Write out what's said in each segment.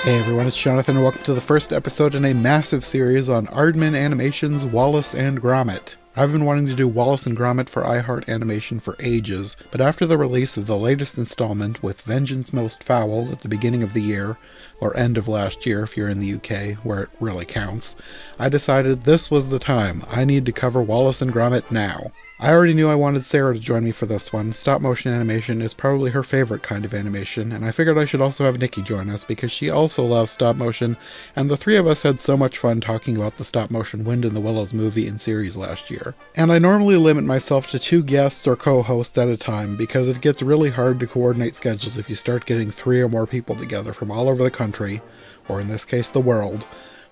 Hey everyone, it's Jonathan, and welcome to the first episode in a massive series on Aardman Animation's Wallace and Gromit. I've been wanting to do Wallace and Gromit for iHeart Animation for ages, but after the release of the latest installment with Vengeance Most Foul at the beginning of the year, or end of last year if you're in the UK, where it really counts, I decided this was the time. I need to cover Wallace and Gromit now. I already knew I wanted Sarah to join me for this one. Stop motion animation is probably her favorite kind of animation, and I figured I should also have Nicki join us because she also loves stop motion, and the three of us had so much fun talking about the stop motion Wind in the Willows movie and series last year. And I normally limit myself to 2 guests or co-hosts at a time because it gets really hard to coordinate schedules if you start getting 3 or more people together from all over the country, or in this case the world.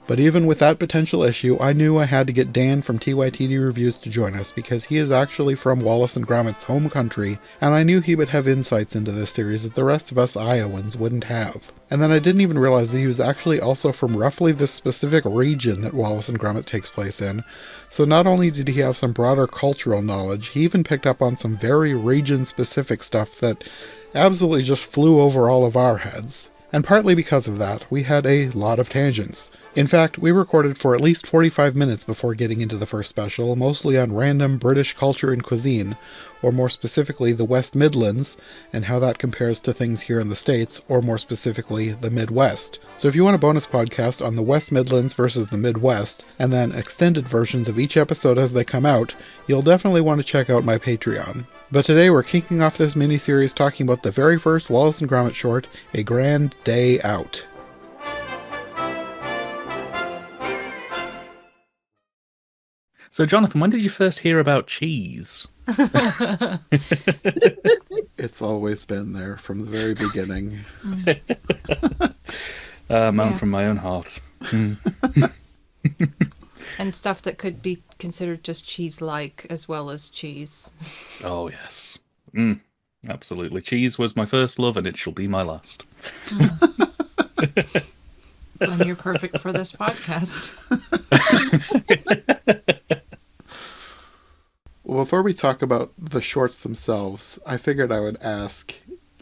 But even with that potential issue, I knew I had to get Dan from TYTD Reviews to join us because he is actually from Wallace and Gromit's home country, and I knew he would have insights into this series that the rest of us Iowans wouldn't have. And then I didn't even realize that he was actually also from roughly this specific region that Wallace and Gromit takes place in. So not only did he have some broader cultural knowledge, he even picked up on some very region-specific stuff that absolutely just flew over all of our heads. And partly because of that, we had a lot of tangents. In fact, we recorded for at least 45 minutes before getting into the first special, mostly on random British culture and cuisine, or more specifically the West Midlands, and how that compares to things here in the States, or more specifically the Midwest. So if you want a bonus podcast on the West Midlands versus the Midwest, and then extended versions of each episode as they come out, you'll definitely want to check out my Patreon. But today we're kicking off this mini-series talking about the very first Wallace and Gromit short, A Grand Day Out. So, Jonathan, when did you first hear about cheese? It's always been there from the very beginning. Man from my own heart. And stuff that could be considered just cheese-like as well as cheese. Oh, yes. Absolutely. Cheese was my first love, and it shall be my last. And you're perfect for this podcast. Well, before we talk about the shorts themselves, I figured I would ask,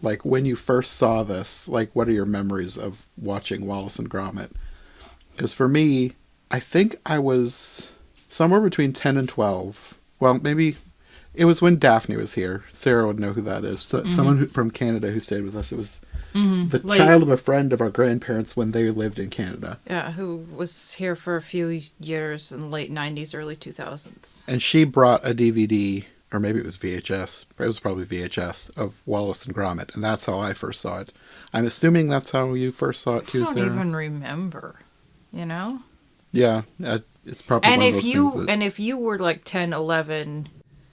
like, when you first saw this, like, what are your memories of watching Wallace and Gromit? Because for me, I think I was somewhere between 10 and 12. Well, maybe it was when Daphne was here. Sarah would know who that is. So, someone from Canada who stayed with us. It was the child of a friend of our grandparents when they lived in Canada. Yeah, who was here for a few years in the late 90s, early 2000s. And she brought a DVD, or maybe it was VHS, but it was probably VHS, of Wallace and Gromit, and that's how I first saw it. I'm assuming that's how you first saw it too, I don't Sarah? even remember, you know? Yeah, it's probably And one of if those you things that... and if you were like 10, 11,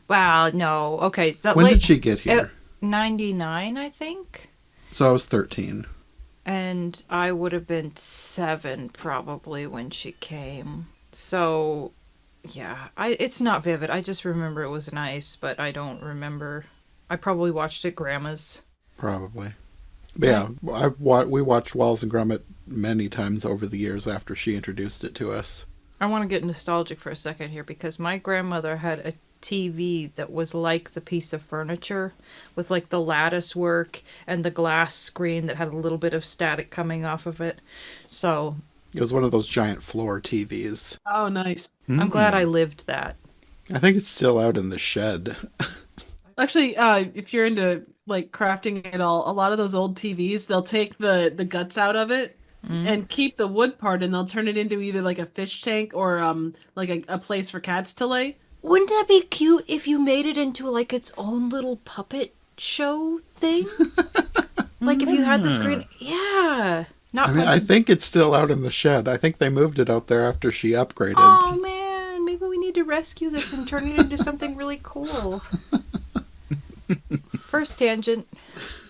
wow, no, okay. So When did she get here? 99, I think. So I was 13. And I would have been 7 probably when she came. So, yeah, it's not vivid. I just remember it was nice, but I don't remember. I probably watched it Grandma's. Probably. But yeah, we watched Wallace and Gromit many times over the years after she introduced it to us. I want to get nostalgic for a second here because my grandmother had a TV that was like the piece of furniture with like the lattice work and the glass screen that had a little bit of static coming off of it. So It was one of those giant floor TVs. Oh, nice. I'm glad I lived that. I think it's still out in the shed. Actually, if you're into like crafting at all, a lot of those old TVs, they'll take the guts out of it and keep the wood part, and they'll turn it into either like a fish tank or like a place for cats to lay. Wouldn't that be cute if you made it into like its own little puppet show thing? Like if you had the screen, yeah. Not I mean, like I think it's still out in the shed. I think they moved it out there after she upgraded. Oh man, maybe we need to rescue this and turn it into something really cool. First tangent,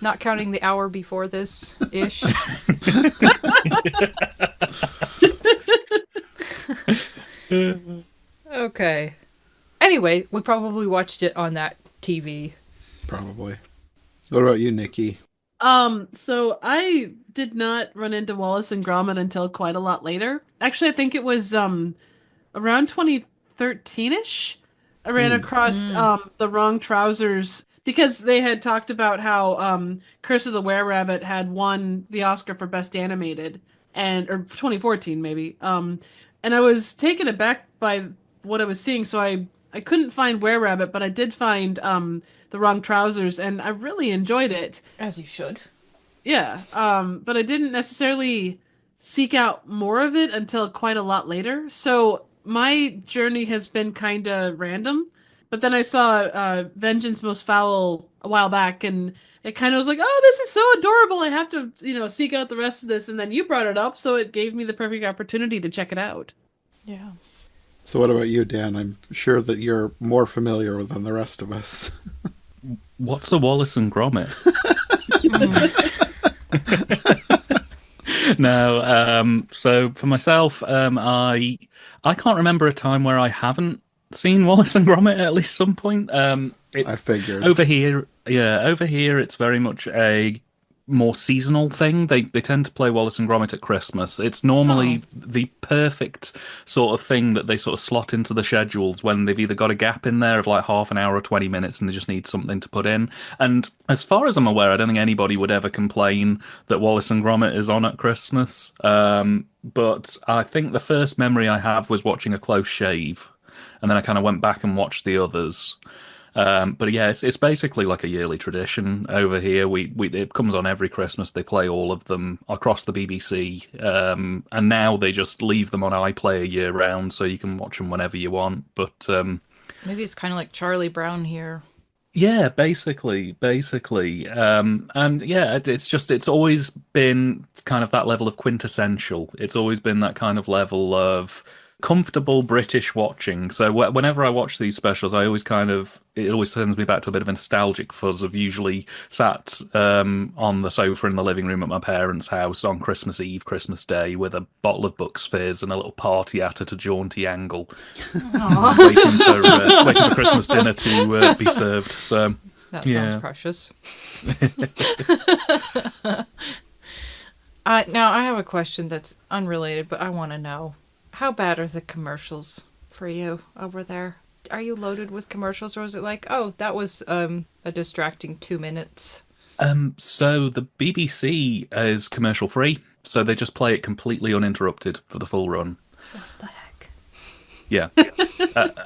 not counting the hour before this ish. Okay. Anyway, we probably watched it on that TV. Probably. What about you, Nicki? So I did not run into Wallace and Gromit until quite a lot later. Actually, I think it was around 2013-ish. I ran across the Wrong Trousers because they had talked about how Curse of the Were-Rabbit had won the Oscar for Best Animated. and or 2014 maybe. And I was taken aback by what I was seeing, so I couldn't find Were Rabbit, but I did find The Wrong Trousers, and I really enjoyed it. As you should. Yeah, but I didn't necessarily seek out more of it until quite a lot later. So my journey has been kind of random. But then I saw Vengeance Most Foul a while back, and it kind of was like, oh, this is so adorable. I have to, seek out the rest of this. And then you brought it up, so it gave me the perfect opportunity to check it out. Yeah. So what about you, Dan? I'm sure that you're more familiar than the rest of us. What's a Wallace and Gromit? No, so for myself, I can't remember a time where I haven't seen Wallace and Gromit at least some point. I figured. Over here, it's very much a more seasonal thing. They tend to play Wallace and Gromit at Christmas. It's normally the perfect sort of thing that they sort of slot into the schedules when they've either got a gap in there of like half an hour or 20 minutes and they just need something to put in. And as far as I'm aware, I don't think anybody would ever complain that Wallace and Gromit is on at Christmas. But I think the first memory I have was watching A Close Shave, and then I kind of went back and watched the others. But yeah, it's basically like a yearly tradition over here. It comes on every Christmas. They play all of them across the BBC, and now they just leave them on iPlayer year round, so you can watch them whenever you want. But maybe it's kind of like Charlie Brown here. yeah, basically, and yeah, it's always been kind of that level of quintessential. It's always been that kind of level of comfortable British watching. So whenever I watch these specials, it always sends me back to a bit of a nostalgic fuzz of usually sat on the sofa in the living room at my parents' house on Christmas Eve, Christmas Day, with a bottle of Bucks Fizz and a little party at a jaunty angle, waiting for Christmas dinner to be served. So that sounds precious. Now I have a question that's unrelated, but I want to know. How bad are the commercials for you over there? Are you loaded with commercials, or is it like, oh, that was a distracting 2 minutes? So the BBC is commercial free, so they just play it completely uninterrupted for the full run. What the heck? Yeah.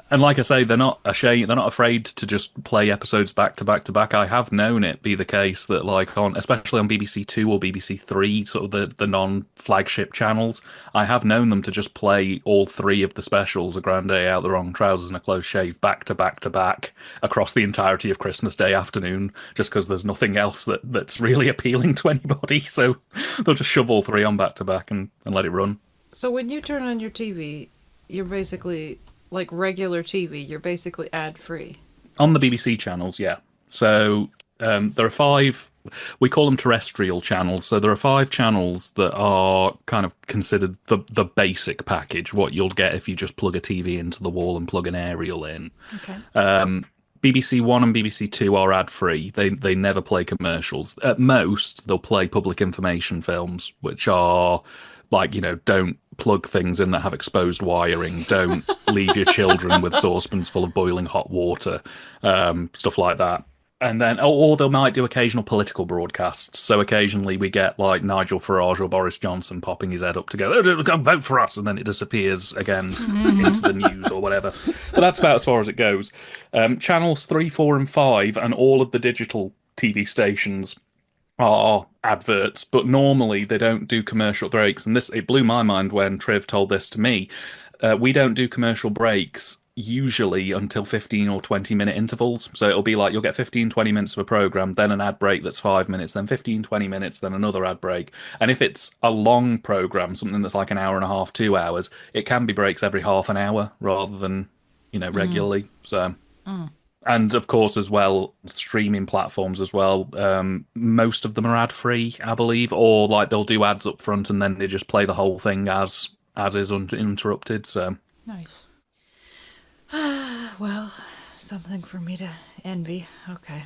And like I say, they're not afraid to just play episodes back to back to back. I have known it be the case that, like, especially on BBC Two or BBC Three, sort of the non-flagship channels, I have known them to just play all three of the specials, A Grand Day Out, The Wrong Trousers, and A Close Shave, back to back to back across the entirety of Christmas Day afternoon, just because there's nothing else that's really appealing to anybody. So they'll just shove all three on back to back and let it run. So when you turn on your TV, you're basically, like regular TV, you're basically ad-free. On the BBC channels, yeah. So there are 5, we call them terrestrial channels. So there are 5 channels that are kind of considered the basic package, what you'll get if you just plug a TV into the wall and plug an aerial in. Okay. BBC One and BBC Two are ad-free. They never play commercials. At most, they'll play public information films, which are like, don't plug things in that have exposed wiring. Don't leave your children with saucepans full of boiling hot water. Stuff like that. And then, or they might do occasional political broadcasts. So occasionally we get like Nigel Farage or Boris Johnson popping his head up to go vote for us, and then it disappears again into the news or whatever. But that's about as far as it goes. Channels 3, 4, and 5, and all of the digital TV stations are adverts, but normally they don't do commercial breaks. And it blew my mind when Triv told this to me. We don't do commercial breaks usually until 15 or 20 minute intervals. So it'll be like you'll get 15, 20 minutes of a program, then an ad break that's 5 minutes, then 15, 20 minutes, then another ad break. And if it's a long program, something that's like an hour and a half, 2 hours, it can be breaks every half an hour rather than, regularly. So... And of course, as well, streaming platforms as well. Most of them are ad free, I believe, or like they'll do ads up front and then they just play the whole thing as is uninterrupted. So nice. Well, something for me to envy. Okay.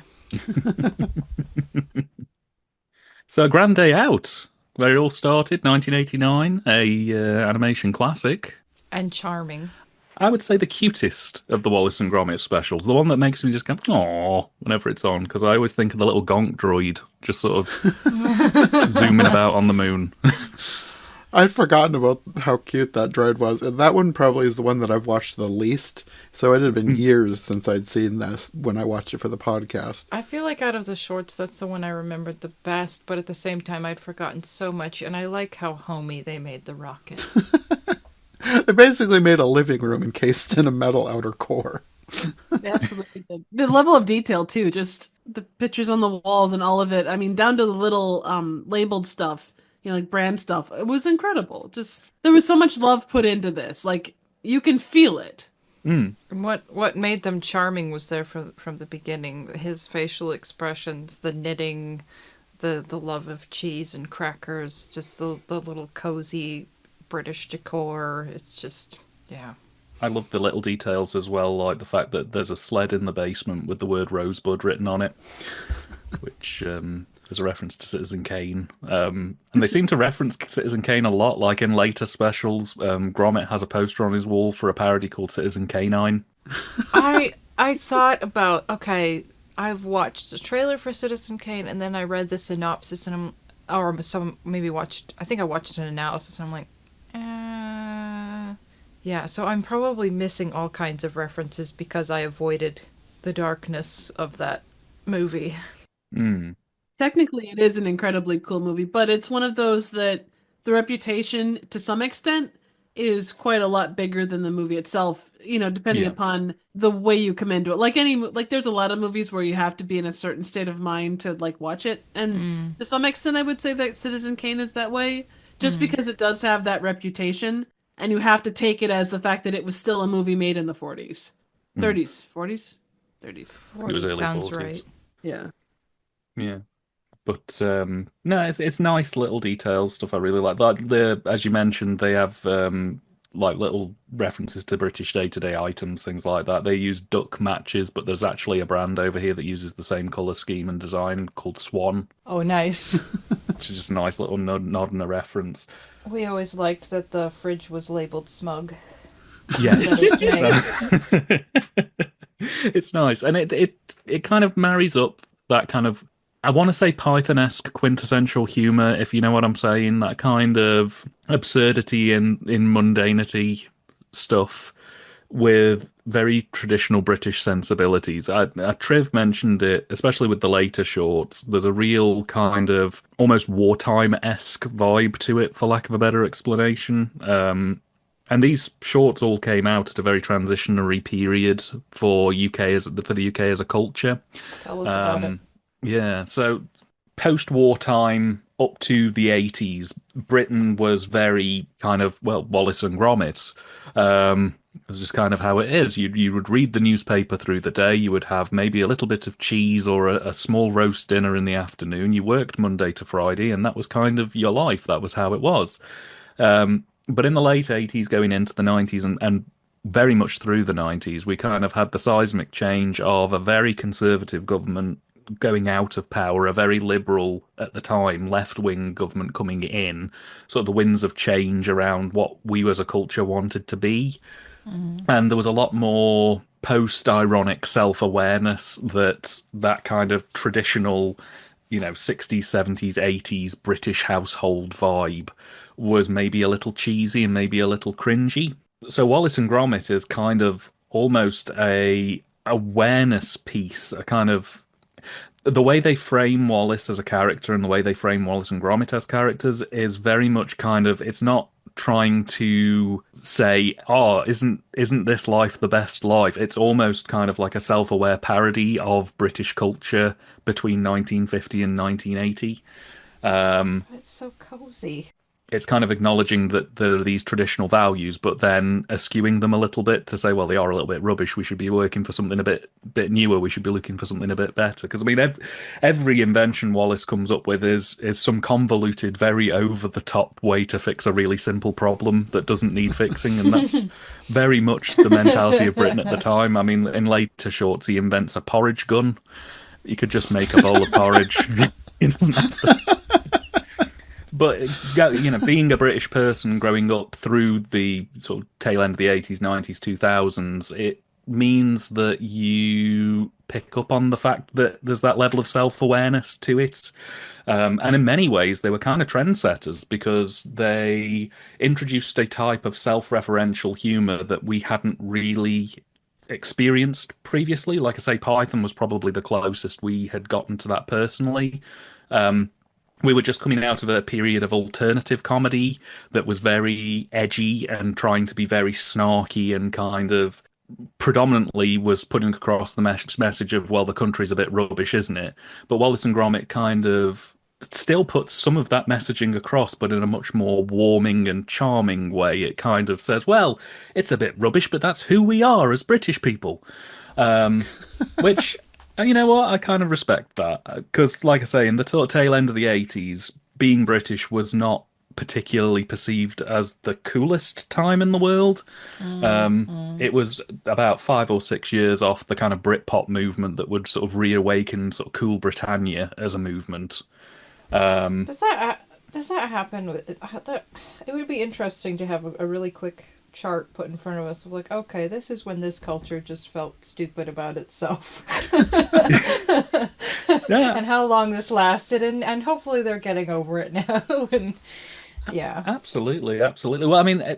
So, A Grand Day Out, where it all started, 1989, a animation classic, and charming. I would say the cutest of the Wallace and Gromit specials, the one that makes me just go, "Aww," whenever it's on, because I always think of the little gonk droid just sort of zooming about on the moon. I'd forgotten about how cute that droid was. And that one probably is the one that I've watched the least. So it had been years since I'd seen this when I watched it for the podcast. I feel like out of the shorts, that's the one I remembered the best, but at the same time, I'd forgotten so much, and I like how homey they made the rocket. They basically made a living room encased in a metal outer core. They absolutely did. The level of detail too, just the pictures on the walls and all of it. I mean, down to the little labeled stuff, like brand stuff. It was incredible. Just there was so much love put into this. Like you can feel it. And what made them charming was there from the beginning. His facial expressions, the knitting, the love of cheese and crackers, just the little cozy British decor. It's just, yeah. I love the little details as well, like the fact that there's a sled in the basement with the word Rosebud written on it, which is a reference to Citizen Kane. And they seem to reference Citizen Kane a lot, like in later specials. Gromit has a poster on his wall for a parody called Citizen Canine. I thought about, okay, I've watched a trailer for Citizen Kane, and then I read the synopsis, and I think I watched an analysis, and I'm like, yeah, so I'm probably missing all kinds of references because I avoided the darkness of that movie. Technically, it is an incredibly cool movie, but it's one of those that the reputation, to some extent, is quite a lot bigger than the movie itself, depending upon the way you come into it. Like there's a lot of movies where you have to be in a certain state of mind to watch it. And to some extent, I would say that Citizen Kane is that way, just because it does have that reputation. And you have to take it as the fact that it was still a movie made in the 40s. 30s. 40s? 30s. 40s sounds 40s. right. Yeah. Yeah. But no, it's nice little details, stuff I really like. As you mentioned, they have like little references to British day-to-day items, things like that. They use duck matches, but there's actually a brand over here that uses the same colour scheme and design called Swan. Oh, nice. Which is just a nice little nod and a reference. We always liked that the fridge was labeled Smug. Yes. It's nice. And it kind of marries up that kind of, I want to say Python-esque quintessential humour, if you know what I'm saying, that kind of absurdity in mundanity stuff with very traditional British sensibilities. Triv mentioned it, especially with the later shorts. There's a real kind of almost wartime-esque vibe to it, for lack of a better explanation. And these shorts all came out at a very transitionary period for the UK as a culture. Tell us about it. Yeah, so post-wartime up to the 80s, Britain was very kind of, Wallace and Gromit. It was just kind of how it is. You would read the newspaper through the day. You would have maybe a little bit of cheese or a small roast dinner in the afternoon. You worked Monday to Friday, and that was kind of your life. That was how it was. But in the late 80s, going into the 90s, and very much through the 90s, we kind of had the seismic change of a very conservative government going out of power, a very liberal, at the time, left-wing government coming in, sort of the winds of change around what we as a culture wanted to be. And there was a lot more post-ironic self-awareness that kind of traditional, 60s, 70s, 80s British household vibe was maybe a little cheesy and maybe a little cringy. So Wallace and Gromit is kind of almost a awareness piece, a kind of the way they frame Wallace as a character and the way they frame Wallace and Gromit as characters is very much kind of, it's not trying to say, oh, isn't this life the best life? It's almost kind of like a self-aware parody of British culture between 1950 and 1980. It's so cozy. It's kind of acknowledging that there are these traditional values, but then eschewing them a little bit to say, well, they are a little bit rubbish. We should be working for something a bit newer. We should be looking for something a bit better. Because I mean, every invention Wallace comes up with is some convoluted, very over the top way to fix a really simple problem that doesn't need fixing, and that's very much the mentality of Britain at the time. I mean, in later shorts, he invents a porridge gun. You could just make a bowl of porridge. He doesn't have to. But, being a British person growing up through the sort of tail end of the 80s, 90s, 2000s, it means that you pick up on the fact that there's that level of self-awareness to it. And in many ways, they were kind of trendsetters because they introduced a type of self-referential humor that we hadn't really experienced previously. Like I say, Python was probably the closest we had gotten to that personally. We were just coming out of a period of alternative comedy that was very edgy and trying to be very snarky and kind of predominantly was putting across the message of, well, the country's a bit rubbish, isn't it? But Wallace and Gromit kind of still puts some of that messaging across, but in a much more warming and charming way. It kind of says, well, it's a bit rubbish, but that's who we are as British people. Which, you know what, I kind of respect that. Because, like I say, in the tail end of the 80s, being British was not particularly perceived as the coolest time in the world. It was about 5 or 6 years off the kind of Britpop movement that would sort of reawaken sort of cool Britannia as a movement. Does that happen? It would be interesting to have a really quick chart put in front of us of like, okay, this is when this culture just felt stupid about itself. Yeah. And how long this lasted, and hopefully they're getting over it now. And yeah, Absolutely. Well, I mean,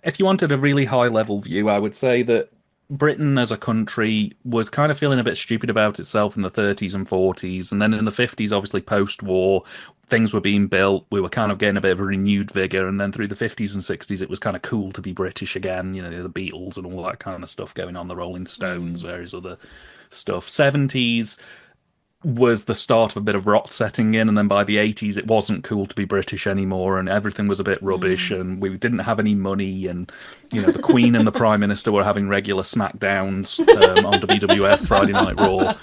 if you wanted a really high level view, I would say that Britain as a country was kind of feeling a bit stupid about itself in the 30s and 40s. And then in the 50s, obviously post-war, things were being built. We were kind of getting a bit of a renewed vigor. And then through the 50s and 60s, it was kind of cool to be British again. You know, the Beatles and all that kind of stuff going on, the Rolling Stones, various other stuff. 70s was the start of a bit of rot setting in, and then by the 80s it wasn't cool to be British anymore, and everything was a bit rubbish, and we didn't have any money, and you know, the Queen and the Prime Minister were having regular smackdowns on WWF Friday Night Raw.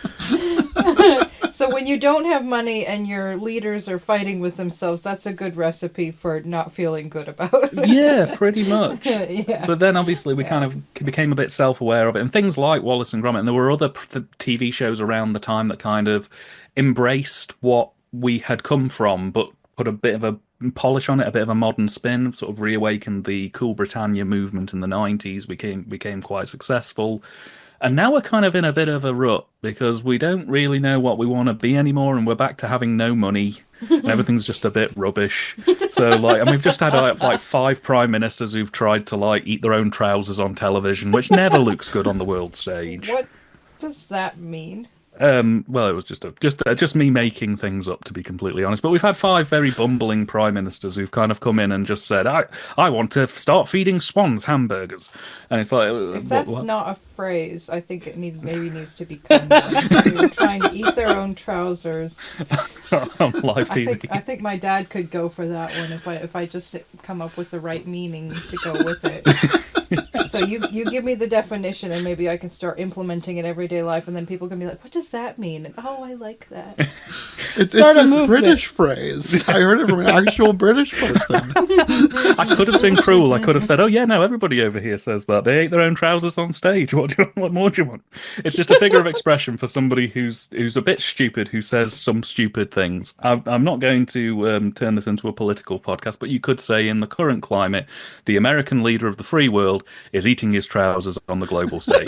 So when you don't have money and your leaders are fighting with themselves, that's a good recipe for not feeling good about it. Yeah, pretty much. Yeah. But then obviously we kind of became a bit self-aware of it. And things like Wallace and Gromit, and there were other TV shows around the time that kind of embraced what we had come from, but put a bit of a polish on it, a bit of a modern spin, sort of reawakened the Cool Britannia movement in the 90s, became quite successful. And now we're kind of in a bit of a rut because we don't really know what we want to be anymore, and we're back to having no money, and everything's just a bit rubbish. So, like, and we've just had like 5 prime ministers who've tried to like eat their own trousers on television, which never looks good on the world stage. What does that mean? Well, it was just me making things up, to be completely honest. But we've had 5 very bumbling prime ministers who've kind of come in and just said, "I want to start feeding swans hamburgers," and it's like, if that's what? Not a phrase, I think it maybe needs to become one. They were trying to eat their own trousers on live TV. I think my dad could go for that one if I just come up with the right meaning to go with it. So you give me the definition, and maybe I can start implementing it in everyday life, and then people can be like, "What does that mean?" And oh, I like that. It's this British phrase. I heard it from an actual British person. I could have been cruel. I could have said, "Oh yeah, no, everybody over here says that. They ate their own trousers on stage. What more do you want?" It's just a figure of expression for somebody who's a bit stupid, who says some stupid things. I'm not going to turn this into a political podcast, but you could say, in the current climate, the American leader of the free world is eating his trousers on the global stage.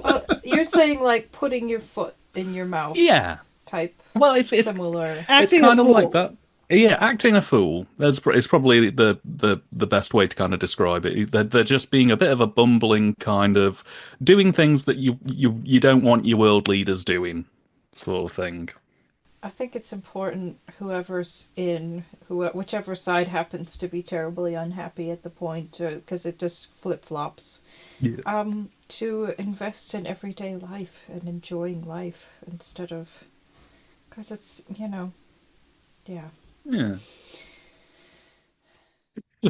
Well, you're saying like putting your foot in your mouth. Yeah. Type. Well, it's similar. It's kind of like that. Yeah, acting a fool. Is probably the best way to kind of describe it. They're just being a bit of a bumbling kind of doing things that you don't want your world leaders doing, sort of thing. I think it's important, whoever's in, whichever side happens to be terribly unhappy at the point, because it just flip-flops, yes. To invest in everyday life and enjoying life instead of, because it's, yeah. Yeah.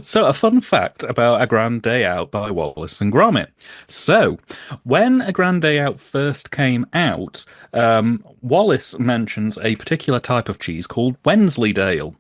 So, a fun fact about A Grand Day Out by Wallace and Gromit. So, when A Grand Day Out first came out, Wallace mentions a particular type of cheese called Wensleydale.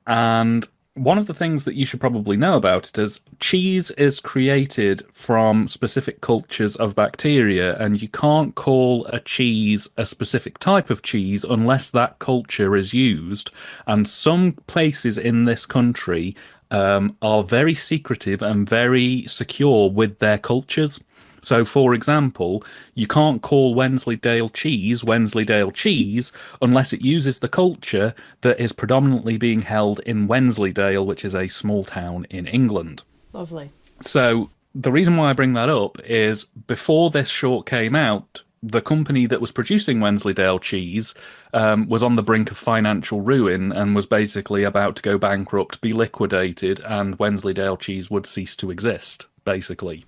And one of the things that you should probably know about it is cheese is created from specific cultures of bacteria, and you can't call a cheese a specific type of cheese unless that culture is used. And some places in this country are very secretive and very secure with their cultures. So, for example, you can't call Wensleydale cheese unless it uses the culture that is predominantly being held in Wensleydale, which is a small town in England. Lovely. So, the reason why I bring that up is before this short came out, the company that was producing Wensleydale cheese was on the brink of financial ruin and was basically about to go bankrupt, be liquidated, and Wensleydale cheese would cease to exist, basically.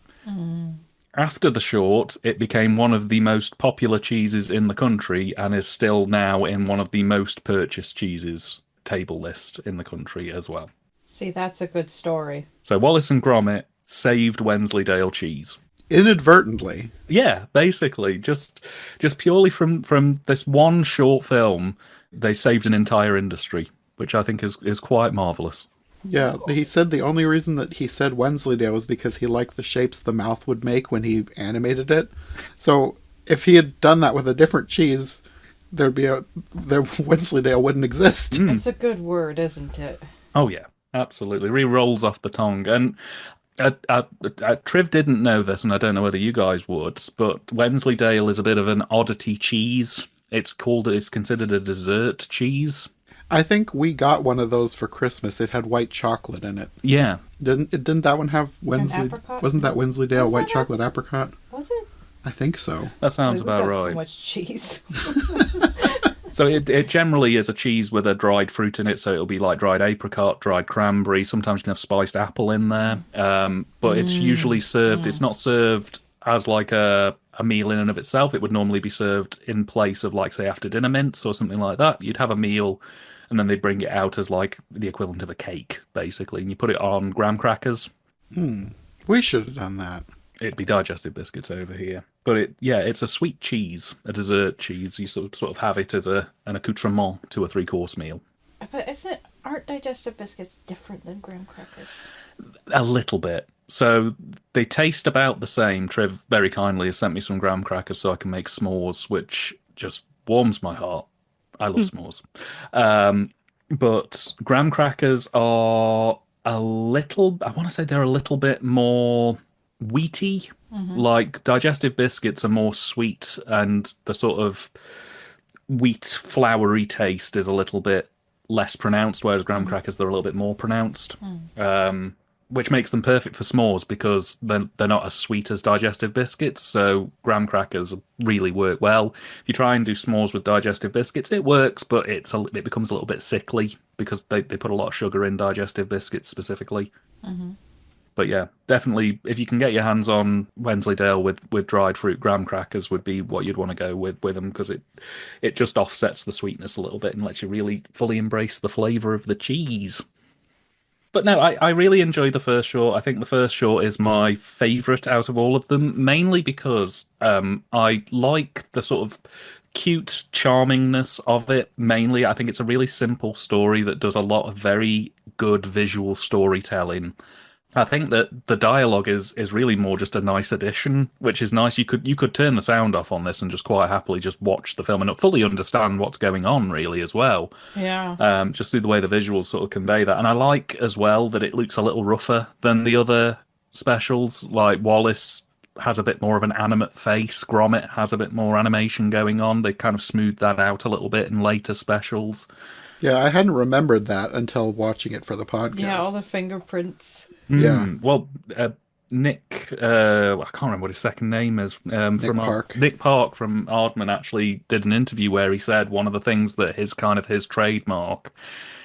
After the short, it became one of the most popular cheeses in the country and is still now in one of the most purchased cheeses table list in the country as well. See, that's a good story. So Wallace and Gromit saved Wensleydale cheese. Inadvertently. Yeah, basically, just purely from this one short film, they saved an entire industry, which I think is quite marvelous. Yeah, he said the only reason that he said Wensleydale was because he liked the shapes the mouth would make when he animated it. So if he had done that with a different cheese, Wensleydale wouldn't exist. It's a good word, isn't it? Oh yeah, absolutely. Rolls off the tongue. And Triv didn't know this, and I don't know whether you guys would, but Wensleydale is a bit of an oddity cheese. It's considered a dessert cheese. I think we got one of those for Christmas. It had white chocolate in it. Yeah. Didn't that one have apricot? Wasn't that Wensleydale Was white that chocolate apricot? Was it? I think so. That sounds We've about got right. So much cheese. So it generally is a cheese with a dried fruit in it, so it'll be like dried apricot, dried cranberry. Sometimes you can have spiced apple in there, but it's usually served. It's not served as like a meal in and of itself. It would normally be served in place of, like, say, after dinner mince or something like that. You'd have a meal, and then they'd bring it out as like the equivalent of a cake, basically, and you put it on graham crackers. We should have done that. It'd be digestive biscuits over here. But it's a sweet cheese, a dessert cheese. You sort of have it as an accoutrement to a 3-course meal. But aren't digestive biscuits different than graham crackers? A little bit. So they taste about the same. Trev very kindly has sent me some graham crackers so I can make s'mores, which just warms my heart. I love s'mores. But graham crackers are I want to say they're a little bit more wheaty. Like digestive biscuits are more sweet, and the sort of wheat floury taste is a little bit less pronounced, whereas graham crackers, they're a little bit more pronounced. Which makes them perfect for s'mores because they're not as sweet as digestive biscuits. So graham crackers really work well. If you try and do s'mores with digestive biscuits, it works, but it becomes a little bit sickly because they put a lot of sugar in digestive biscuits specifically. But yeah, definitely, if you can get your hands on Wensleydale with dried fruit, graham crackers would be what you'd want to go with them, because it just offsets the sweetness a little bit and lets you really fully embrace the flavour of the cheese. But no, I really enjoyed the first short. I think the first short is my favourite out of all of them, mainly because I like the sort of cute charmingness of it. Mainly, I think it's a really simple story that does a lot of very good visual storytelling. I think that the dialogue is really more just a nice addition, which is nice. You could turn the sound off on this and just quite happily just watch the film and fully understand what's going on, really, as well. Yeah. Just through the way the visuals sort of convey that. And I like as well that it looks a little rougher than the other specials. Like Wallace has a bit more of an animate face. Gromit has a bit more animation going on. They kind of smoothed that out a little bit in later specials. Yeah, I hadn't remembered that until watching it for the podcast. Yeah, all the fingerprints. Yeah. Well, Nick, I can't remember what his second name is. Nick Park from Aardman actually did an interview where he said one of the things that his trademark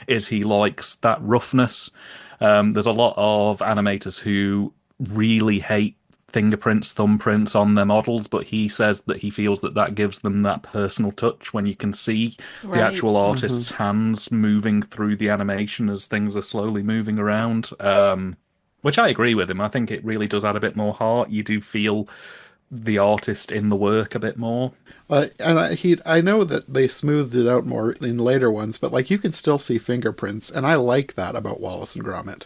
is he likes that roughness. There's a lot of animators who really hate fingerprints, thumbprints on their models, but he says that he feels that gives them that personal touch when you can see the actual artist's hands moving through the animation as things are slowly moving around. Which I agree with him. I think it really does add a bit more heart. You do feel the artist in the work a bit more. And I know that they smoothed it out more in later ones, but like you can still see fingerprints, and I like that about Wallace and Gromit.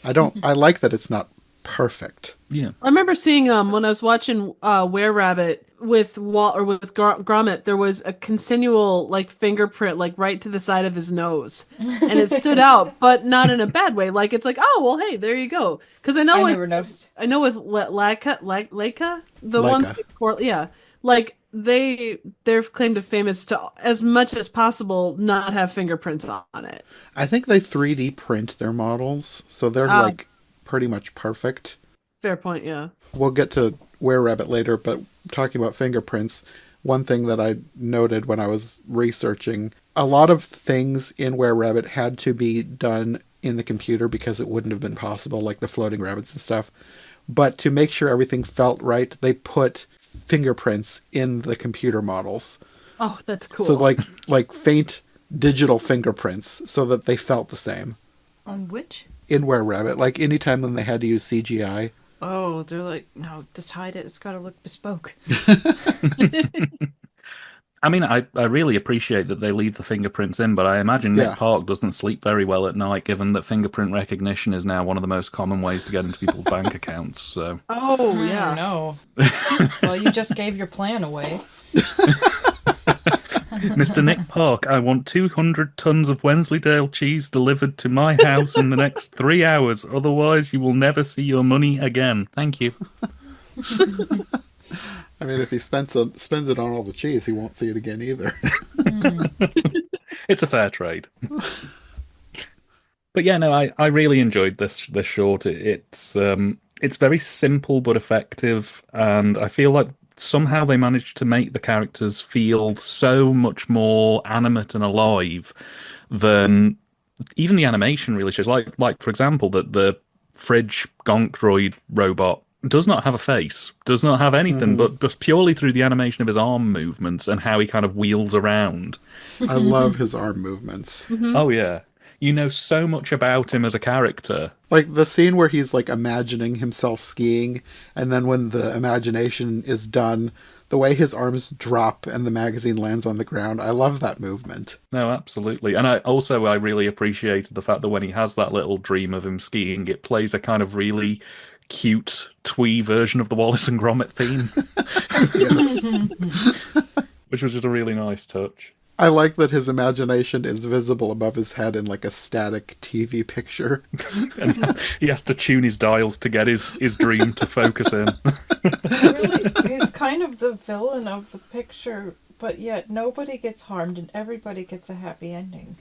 I like that it's not perfect. Yeah. I remember seeing when I was watching Were Rabbit with Gromit, there was a continual like fingerprint like right to the side of his nose, and it stood out, but not in a bad way. Like it's like, oh well, hey, there you go. Because I never noticed. I know with Leica, the one Leica. yeah, like they're claim to famous to as much as possible not have fingerprints on it. I think they 3D print their models, so they're Ah, like pretty much perfect. fair point, yeah. We'll get to Were Rabbit later, but talking about fingerprints, one thing that I noted when I was researching, a lot of things in Were Rabbit had to be done in the computer because it wouldn't have been possible, like the floating rabbits and stuff. But to make sure everything felt right, they put fingerprints in the computer models. Oh, that's cool. So like faint digital fingerprints so that they felt the same. On which? In Were Rabbit, like anytime when they had to use CGI. Oh, they're like, no, just hide it. It's got to look bespoke. I mean, I really appreciate that they leave the fingerprints in, but I imagine Yeah. Nick Park doesn't sleep very well at night, given that fingerprint recognition is now one of the most common ways to get into people's bank accounts. So, Oh, yeah. No. Well, you just gave your plan away. Mr. Nick Park, I want 200 tons of Wensleydale cheese delivered to my house in the next 3 hours. Otherwise, you will never see your money again. Thank you. I mean, if he spends it on all the cheese, he won't see it again either. It's a fair trade. But yeah, no, I really enjoyed this short. It's very simple but effective, and I feel like somehow they managed to make the characters feel so much more animate and alive than even the animation really shows. Like for example, that the fridge gonk droid robot does not have a face, does not have anything, but just purely through the animation of his arm movements and how he kind of wheels around. I love his arm movements. Oh yeah. You know so much about him as a character. Like the scene where he's like imagining himself skiing, and then when the imagination is done, the way his arms drop and the magazine lands on the ground, I love that movement. No, absolutely. And I really appreciated the fact that when he has that little dream of him skiing, it plays a kind of really cute twee version of the Wallace and Gromit theme, Yes. which was just a really nice touch. I like that his imagination is visible above his head in like a static TV picture. And he has to tune his dials to get his dream to focus in. Really, he's kind of the villain of the picture, but yet nobody gets harmed and everybody gets a happy ending.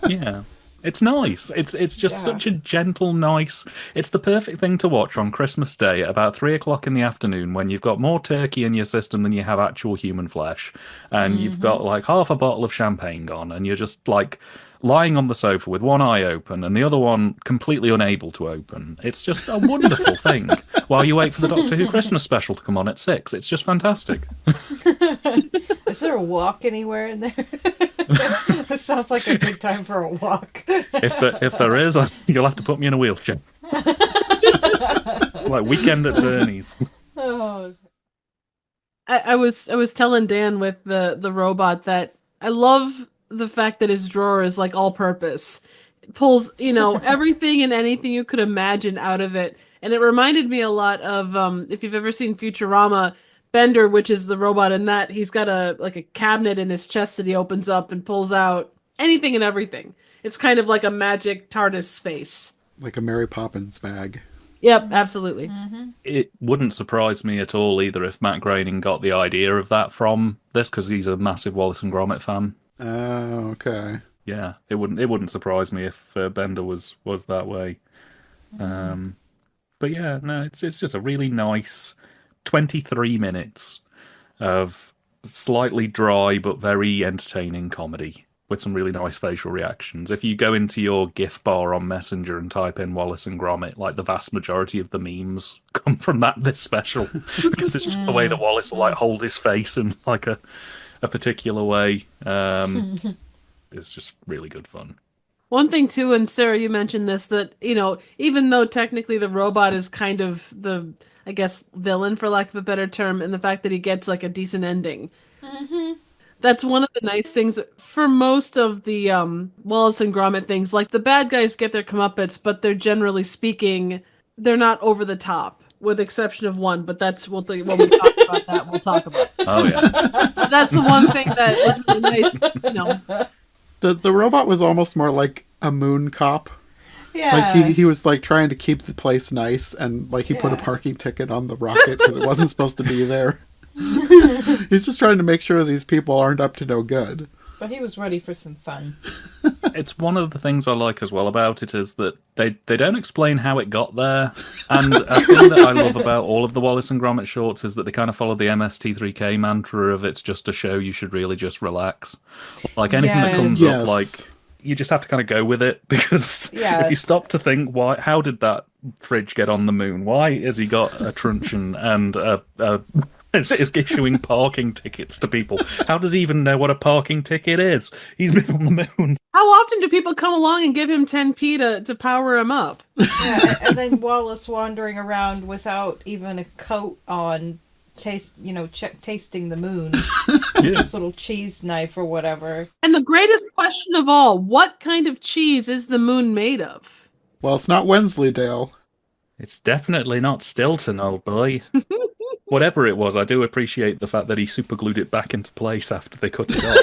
Yeah. It's nice. It's just such a gentle, nice. It's the perfect thing to watch on Christmas Day at about 3 o'clock in the afternoon when you've got more turkey in your system than you have actual human flesh, and you've got like half a bottle of champagne gone, and you're just like lying on the sofa with one eye open and the other one completely unable to open. It's just a wonderful thing while you wait for the Doctor Who Christmas special to come on at 6. It's just fantastic. Is there a walk anywhere in there? This sounds like a good time for a walk. If there is, you'll have to put me in a wheelchair. Like Weekend at Bernie's. Oh. I was telling Dan with the robot that I love the fact that his drawer is like all purpose. It pulls, everything and anything you could imagine out of it. And it reminded me a lot of if you've ever seen Futurama, Bender, which is the robot in that, he's got a cabinet in his chest that he opens up and pulls out anything and everything. It's kind of like a magic TARDIS space. Like a Mary Poppins bag. Yep, absolutely. It wouldn't surprise me at all either if Matt Groening got the idea of that from this, because he's a massive Wallace and Gromit fan. Oh, okay. Yeah, it wouldn't surprise me if Bender was that way. But yeah, no, it's just a really nice 23 minutes of slightly dry but very entertaining comedy with some really nice facial reactions. If you go into your GIF bar on Messenger and type in Wallace and Gromit, like the vast majority of the memes come from this special because it's just the way that Wallace will like hold his face in like a particular way. It's just really good fun. One thing too, and Sarah, you mentioned this, that, even though technically the robot is kind of the, I guess, villain, for lack of a better term, and the fact that he gets like a decent ending. That's one of the nice things for most of the Wallace and Gromit things. Like the bad guys get their comeuppance, but they're generally speaking they're not over the top, with the exception of one. But that's when we talk about that, we'll talk about it. Oh yeah. But that's the one thing that was really nice. You know, The robot was almost more like a moon cop. Yeah. Like he was like trying to keep the place nice, and like he put a parking ticket on the rocket because it wasn't supposed to be there. He's just trying to make sure these people aren't up to no good. But he was ready for some fun. It's one of the things I like as well about it is that they don't explain how it got there. And a thing that I love about all of the Wallace and Gromit shorts is that they kind of follow the MST3K mantra of it's just a show, you should really just relax. Like anything that comes Yes. up, like you just have to kind of go with it, because Yeah, if you stop to think, how did that fridge get on the moon? Why has he got a truncheon and is issuing parking tickets to people? How does he even know what a parking ticket is? He's been on the moon. how often do people come along and give him 10p to power him up? Yeah, and then Wallace wandering around without even a coat on, tasting the moon. This little cheese knife or whatever. And the greatest question of all, what kind of cheese is the moon made of? Well, it's not Wensleydale. It's definitely not Stilton, old boy. Whatever it was, I do appreciate the fact that he superglued it back into place after they cut it off.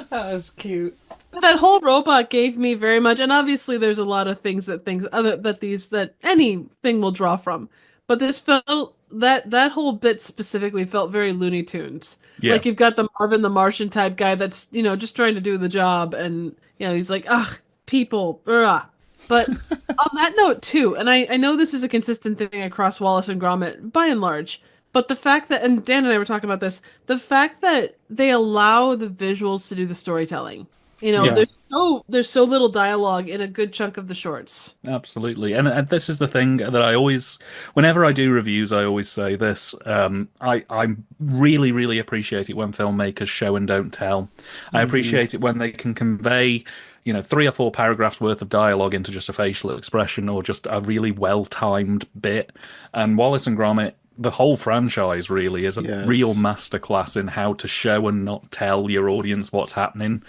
That was cute. That whole robot gave me very much, and obviously there's a lot of things that anything will draw from. But this felt that whole bit specifically felt very Looney Tunes. Yeah. Like you've got the Marvin the Martian type guy that's just trying to do the job, and he's like, ugh, people, ugh. But on that note too, and I know this is a consistent thing across Wallace and Gromit by and large, but the fact that, and Dan and I were talking about this, the fact that they allow the visuals to do the storytelling. There's so little dialogue in a good chunk of the shorts. Absolutely. And this is the thing that I always, whenever I do reviews, I always say this. I really, really appreciate it when filmmakers show and don't tell. I appreciate it when they can convey 3 or 4 paragraphs worth of dialogue into just a facial expression or just a really well-timed bit. And Wallace and Gromit, the whole franchise really is a real masterclass in how to show and not tell your audience what's happening.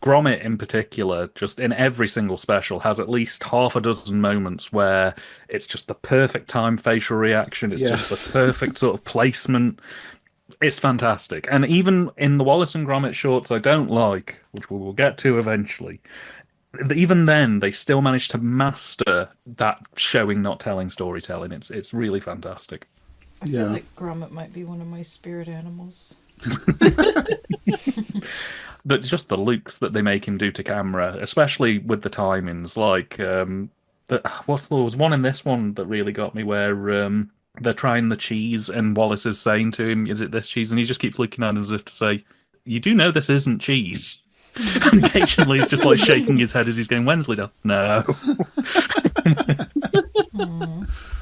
Gromit in particular, just in every single special, has at least half a dozen moments where it's just the perfect time facial reaction. It's just the perfect sort of placement. It's fantastic. And even in the Wallace and Gromit shorts I don't like, which we will get to eventually, even then they still manage to master that showing, not telling storytelling. It's really fantastic. I feel like Gromit might be one of my spirit animals. Just the looks that they make him do to camera, especially with the timings. Like, there was one in this one that really got me where they're trying the cheese and Wallace is saying to him, "Is it this cheese?" And he just keeps looking at him as if to say, "You do know this isn't cheese." And occasionally he's just like shaking his head as he's going, "Wensleydale." No.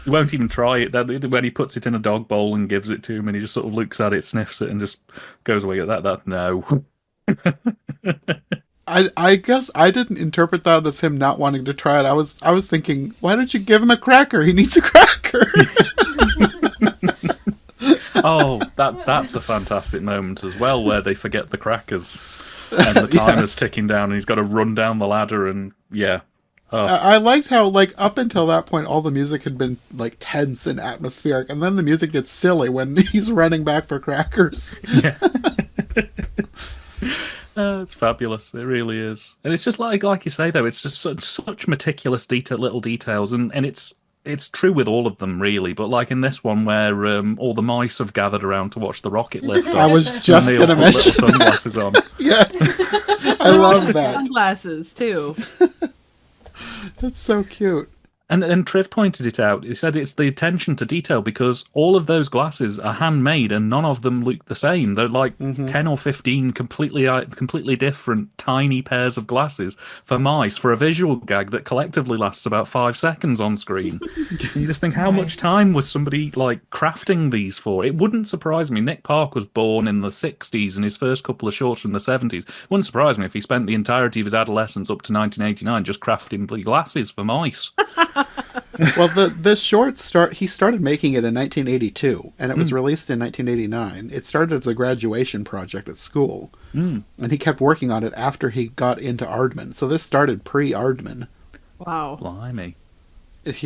He won't even try it. When he puts it in a dog bowl and gives it to him and he just sort of looks at it, sniffs it and just goes away at that. No. I guess I didn't interpret that as him not wanting to try it. I was thinking, why don't you give him a cracker? He needs a cracker. Oh, that's a fantastic moment as well, where they forget the crackers and the timer's ticking down and he's got to run down the ladder and I liked how, like, up until that point, all the music had been, like, tense and atmospheric, and then the music gets silly when he's running back for crackers. Yeah. It's fabulous. It really is. And it's just like you say, though, it's just such meticulous little details, and it's true with all of them, really. But like in this one, where all the mice have gathered around to watch the rocket lift off, I was just going to mention little sunglasses on. Yes, I love that. Sunglasses too. That's so cute. And Triv pointed it out. He said it's the attention to detail, because all of those glasses are handmade and none of them look the same. They're like 10 or 15 completely different tiny pairs of glasses for mice for a visual gag that collectively lasts about 5 seconds on screen. And you just think, how much time was somebody like crafting these for? It wouldn't surprise me. Nick Park was born in the 60s and his first couple of shorts from the 70s. It wouldn't surprise me if he spent the entirety of his adolescence up to 1989 just crafting glasses for mice. Well, the he started making it in 1982, and it was released in 1989. It started as a graduation project at school, and he kept working on it after he got into Aardman. So this started pre-Aardman. Wow. Blimey.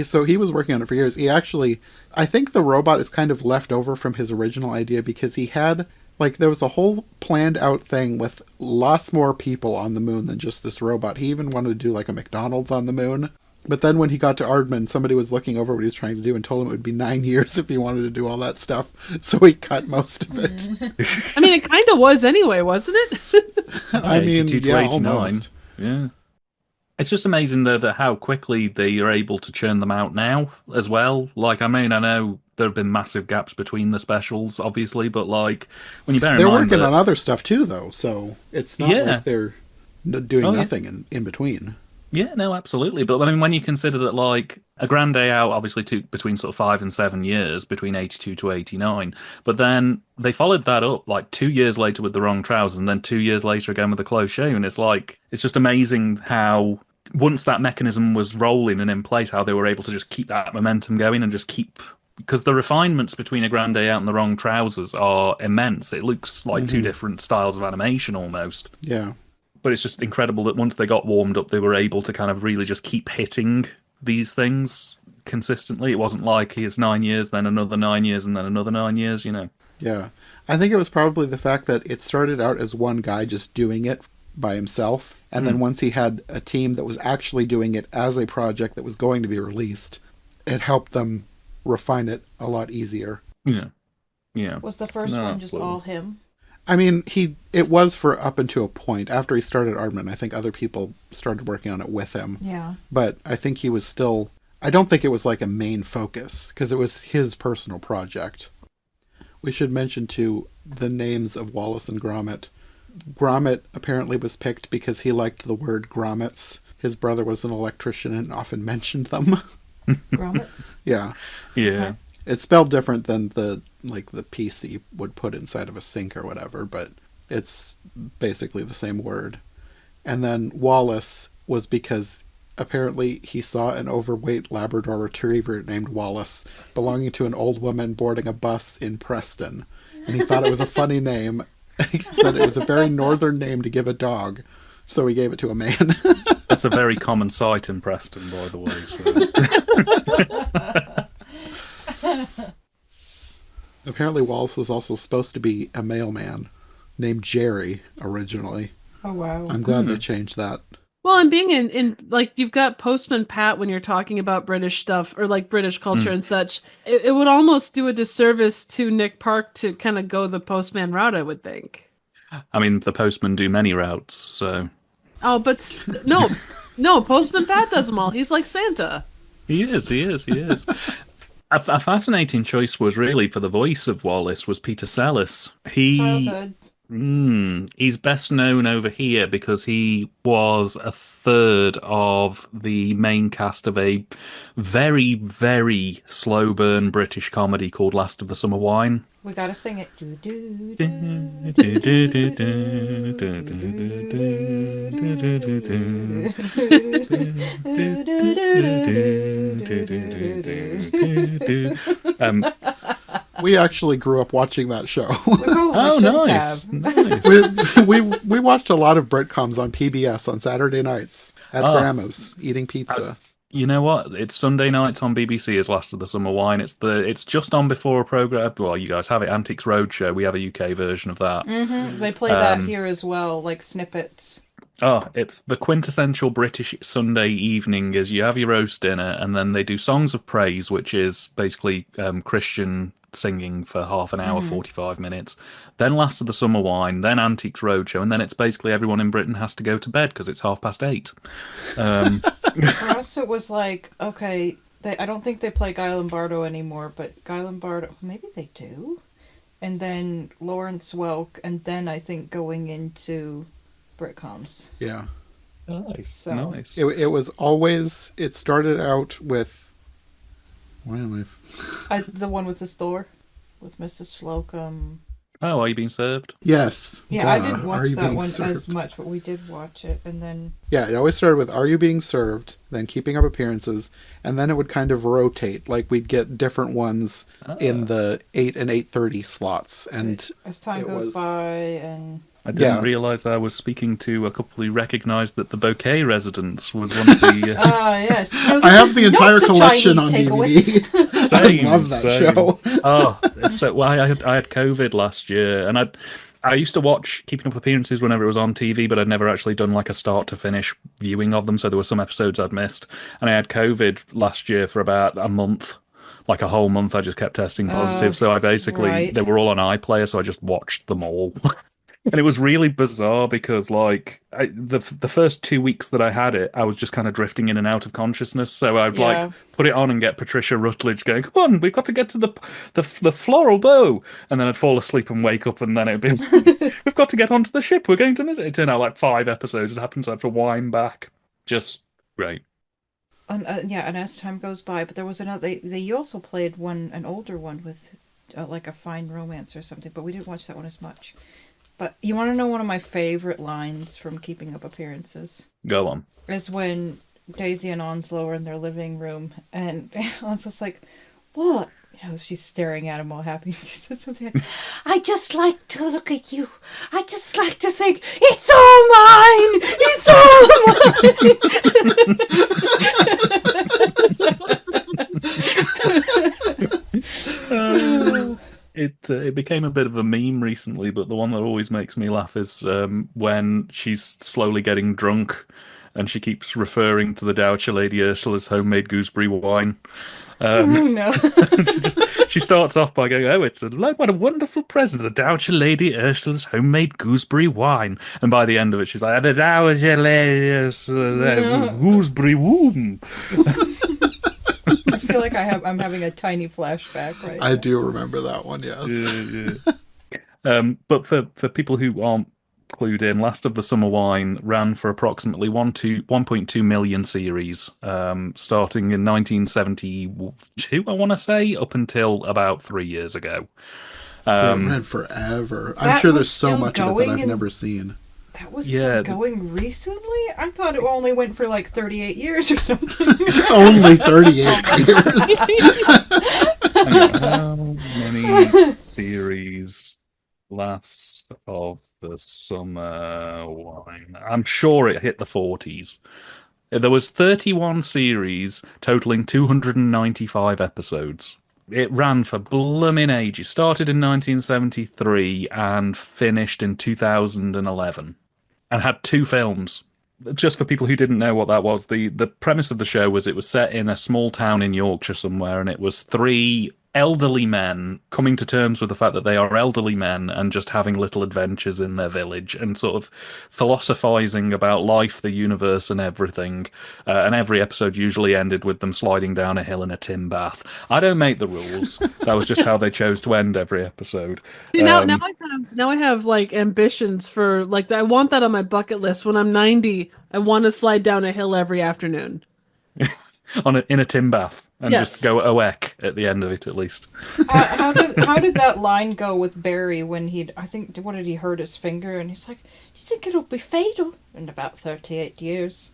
So he was working on it for years. I think the robot is kind of left over from his original idea because he had, like, there was a whole planned out thing with lots more people on the moon than just this robot. He even wanted to do like a McDonald's on the moon. But then when he got to Aardman, somebody was looking over what he was trying to do and told him it would be 9 years if he wanted to do all that stuff. So he cut most of it. I mean, it kind of was anyway, wasn't it? I mean, 82 to yeah, 89. almost. Yeah. It's just amazing though that how quickly they are able to churn them out now as well. Like, I mean, I know there have been massive gaps between the specials, obviously, but like when you bear in They're mind working that, on other stuff too, though. So it's not Yeah. like they're doing Oh, yeah. nothing in between. Yeah, no, absolutely. But I mean, when you consider that, like, a grand day out obviously took between sort of 5 and 7 years, between 82 to 89. But then they followed that up like 2 years later with the wrong trousers, and then 2 years later again with the close shave. And it's like, it's just amazing how once that mechanism was rolling and in place, how they were able to just keep that momentum going and just keep. Because the refinements between a grand day out and the wrong trousers are immense. It looks like two different styles of animation almost. Yeah. But it's just incredible that once they got warmed up, they were able to kind of really just keep hitting these things consistently. It wasn't like here's 9 years, then another 9 years, and then another 9 years, you know. Yeah. I think it was probably the fact that it started out as one guy just doing it by himself. And then once he had a team that was actually doing it as a project that was going to be released, it helped them refine it a lot easier. Yeah. Yeah. Was the first one just absolutely. all him? I mean, it was for up until a point. After he started Aardman, I think other people started working on it with him. Yeah. But I think he was still... I don't think it was like a main focus, because it was his personal project. We should mention, too, the names of Wallace and Gromit. Gromit apparently was picked because he liked the word grommets. His brother was an electrician and often mentioned them. Grommets? Yeah. Yeah. Okay. It's spelled different than the piece that you would put inside of a sink or whatever, but it's basically the same word. And then Wallace was because apparently he saw an overweight Labrador retriever named Wallace belonging to an old woman boarding a bus in Preston. And he thought it was a funny name. He said it was a very northern name to give a dog, so he gave it to a man. That's a very common sight in Preston, by the way. So. Apparently Wallace was also supposed to be a mailman named Jerry originally. Oh, wow. I'm glad they changed that. Well, and being in like, you've got Postman Pat when you're talking about British stuff or like British culture and such. It would almost do a disservice to Nick Park to kind of go the Postman route, I would think. I mean, the postmen do many routes, so... Oh, but no, Postman Pat does them all. He's like Santa. He is. A fascinating choice was really for the voice of Wallace was Peter Sellers. Childhood. He's best known over here because he was a third of the main cast of a very, very slow burn British comedy called Last of the Summer Wine. We gotta sing it. Do, do, do. We actually grew up watching that show. Oh, nice. we watched a lot of Britcoms on PBS on Saturday nights at Grandma's eating pizza. You know what? It's Sunday nights on BBC as Last of the Summer Wine. It's just on before a program. Well, you guys have it, Antiques Roadshow. We have a UK version of that. Mm-hmm. They play that here as well, like snippets. Oh, it's the quintessential British Sunday evening. Is you have your roast dinner, and then they do songs of praise, which is basically Christian singing for half an hour, 45 minutes. Then Last of the Summer Wine, then Antiques Roadshow, and then it's basically everyone in Britain has to go to bed because it's 8:30. For us, it was like, okay, I don't think they play Guy Lombardo anymore, but Guy Lombardo, maybe they do. And then Lawrence Welk, and then I think going into Britcoms. Yeah. Nice, So- nice. It was always, it started out with, why am I... The one with the store with Mrs. Slocum. Oh, Are You Being Served? Yes. Yeah, I duh. didn't Are watch You that Being one as Served? much, but we did watch it, and then Yeah, it always started with Are You Being Served, then Keeping Up Appearances, and then it would kind of rotate. Like we'd get different ones in the 8 and 8:30 slots, and as time it goes was by, and I didn't yeah. realise I was speaking to a couple who recognised that the Bouquet Residence was one of the... yes. No, I this have is the not entire the collection on Chinese takeaway. DVD. Same, I love that same. show. Oh, it's so... Well, I had COVID last year, and I used to watch Keeping Up Appearances whenever it was on TV, but I'd never actually done like a start to finish viewing of them, so there were some episodes I'd missed. And I had COVID last year for about a month. Like a whole month, I just kept testing positive. So I basically, right. they were all on iPlayer, so I just watched them all. And it was really bizarre because, like, the first 2 weeks that I had it, I was just kind of drifting in and out of consciousness. So I'd like Yeah. put it on and get Patricia Rutledge going, "Come on, we've got to get to the floral bow," and then I'd fall asleep and wake up, and then it'd be, "We've got to get onto the ship. We're going to miss it." It turned out like 5 episodes. It happened, so I had to wind back. Just great. And, yeah, and as time goes by, but there was another. They also played an older one with like a Fine Romance or something, but we didn't watch that one as much. But you want to know one of my favorite lines from Keeping Up Appearances? Go on. Is when Daisy and Onslow are in their living room, and Onslow's like, "What?" You know, she's staring at him all happy. She said something like, "I just like to look at you. I just like to think, it's all mine! It's all mine!" It became a bit of a meme recently, but the one that always makes me laugh is when she's slowly getting drunk, and she keeps referring to the Dowager Lady Ursula's homemade gooseberry wine. No. She starts off by going, "Oh, what a wonderful present, the Dowager Lady Ursula's homemade gooseberry wine." And by the end of it, she's like, "The Dowager Lady Ursula's gooseberry wine." I feel like I'm having a tiny flashback right now. I do remember that one, yes. Yeah. But for people who aren't clued in, Last of the Summer Wine ran for approximately 1.2 million series, starting in 1972, I want to say, up until about 3 years ago. It ran forever. I'm That sure was there's so still much of it that going I've in- never seen. That was Yeah. still going recently? I thought it only went for like 38 years or something. Only 38 years. Hang on, how many series Last of the Summer Wine? I'm sure it hit the 40s. There was 31 series totaling 295 episodes. It ran for blooming ages. Started in 1973 and finished in 2011. And had 2 films. Just for people who didn't know what that was, the premise of the show was it was set in a small town in Yorkshire somewhere, and it was 3 elderly men coming to terms with the fact that they are elderly men and just having little adventures in their village and sort of philosophizing about life, the universe, and everything. And every episode usually ended with them sliding down a hill in a tin bath. I don't make the rules. That was just how they chose to end every episode. See, now I have like ambitions for like I want that on my bucket list. When I'm 90, I want to slide down a hill every afternoon. In a tin bath and Yes. just go awek at the end of it, at least. How did that line go with Barry when what did he hurt his finger? And he's like, "Do you think it'll be fatal in about 38 years?"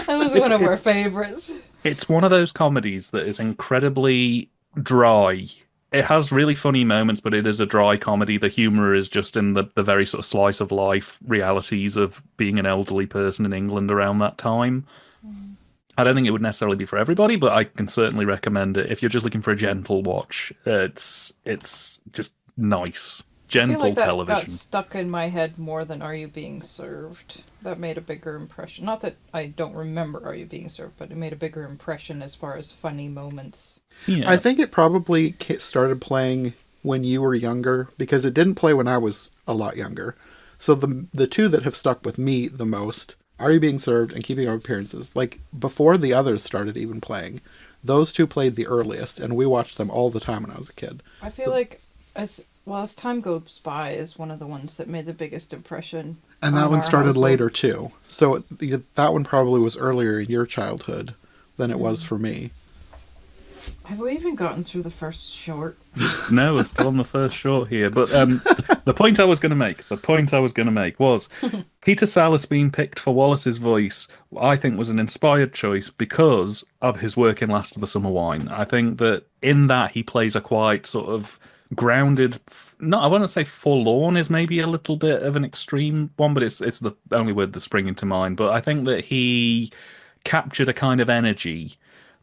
That was one of our favorites. It's one of those comedies that is incredibly dry. It has really funny moments, but it is a dry comedy. The humor is just in the very sort of slice of life realities of being an elderly person in England around that time. I don't think it would necessarily be for everybody, but I can certainly recommend it if you're just looking for a gentle watch. It's just nice, I feel gentle like that television. got stuck in my head more than Are You Being Served? That made a bigger impression. Not that I don't remember Are You Being Served, but it made a bigger impression as far as funny moments. Yeah. I think it probably started playing when you were younger, because it didn't play when I was a lot younger. So the 2 that have stuck with me the most, Are You Being Served and Keeping Up Appearances, like before the others started even playing, those 2 played the earliest, and we watched them all the time when I was a kid. I feel like as time goes by is one of the ones that made the biggest impression. And that on one our started household. later too. So that one probably was earlier in your childhood than it was for me. Have we even gotten through the first short? No, we're still on the first short here. But the point I was going to make was Peter Sallis being picked for Wallace's voice, I think was an inspired choice because of his work in Last of the Summer Wine. I think that in that he plays a quite sort of grounded, not, I wouldn't say forlorn is maybe a little bit of an extreme one, but it's the only word that's springing to mind. But I think that he captured a kind of energy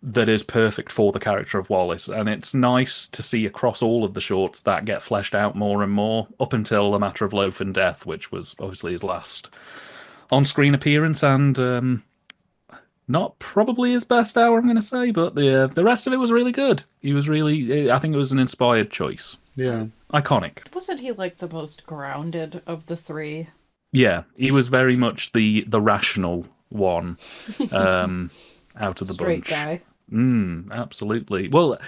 that is perfect for the character of Wallace, and it's nice to see across all of the shorts that get fleshed out more and more up until A Matter of Loaf and Death, which was obviously his last on-screen appearance, and not probably his best hour, I'm going to say, but the rest of it was really good. He was really, I think it was an inspired choice. Yeah. Iconic. Wasn't he like the most grounded of the three? Yeah, he was very much the rational one out of the Straight bunch. guy. Absolutely. Well,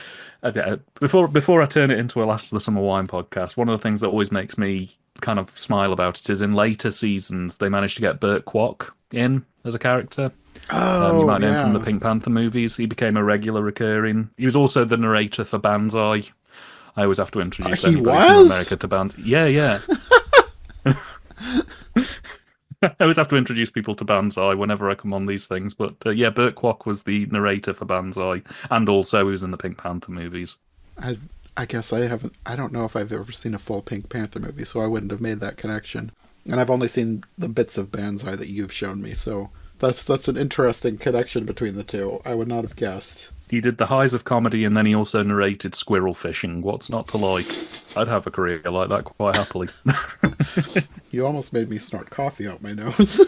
before I turn it into a Last of the Summer Wine podcast, one of the things that always makes me kind of smile about it is in later seasons they managed to get Burt Kwok in as a character. Oh, you might know him yeah. from the Pink Panther movies. He became a regular recurring. He was also the narrator for Banzai. I always have to introduce He anybody was? from America to Banzai. Yeah. I always have to introduce people to Banzai whenever I come on these things. But yeah, Burt Kwok was the narrator for Banzai, and also he was in the Pink Panther movies. I guess I don't know if I've ever seen a full Pink Panther movie, so I wouldn't have made that connection. And I've only seen the bits of Banzai that you've shown me, so that's an interesting connection between the two. I would not have guessed. He did the highs of comedy, and then he also narrated squirrel fishing. What's not to like? I'd have a career like that quite happily. You almost made me snort coffee out my nose.